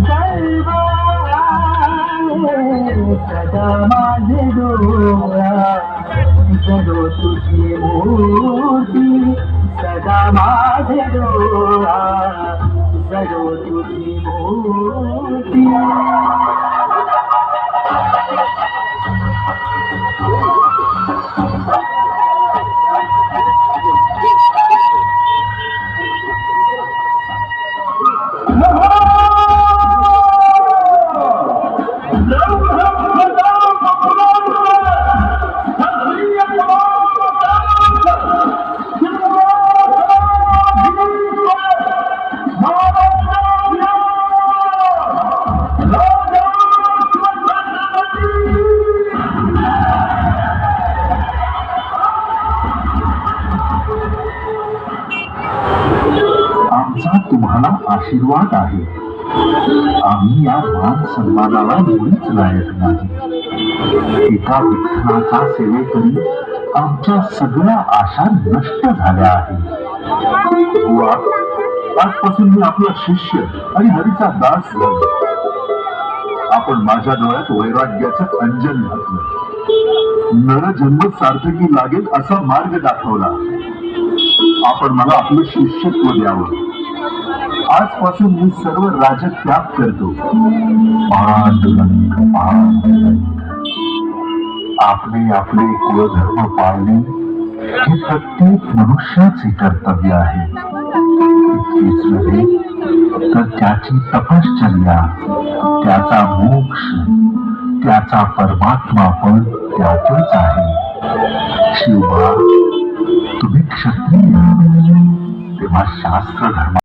सर्व सदा माझे डोळा जडो तुझी मूर्ती सदा माझे डोळा जडो तुझी मूर्ती. आमचा तुम्हाला आशीर्वाद आहे. आम्ही या मान सन्मानाला मुळीच लायक नाही. एका विठ्ठलाचा सेवेकरी आमच्या सगळ्या आशा नष्ट झाल्या आहेत. बुवा, आजपासून मी आपला शिष्य आणि हरीचा दास झालो. आपण माझ्या डोळ्यात वैराग्याचं अंजन घातलं. नरजन्म सार्थकी लागेल असा मार्ग दाखवला. आपण मला आपलं शिष्यत्व द्यावं. आजपासून मी सर्व राजत्याग करतो. पांडुरंग पांडुरंग. आपले आपले कुलधर्म पाळणे हे प्रत्येक मनुष्याचे कर्तव्य आहे. इतकेच नव्हे तर त्याची तपश्चर्या, त्याचा मोक्ष, त्याचा परमात्मा पण त्यातच आहे. शिवबा, तुम्ही क्षत्रिय, तेव्हा शास्त्र धर्म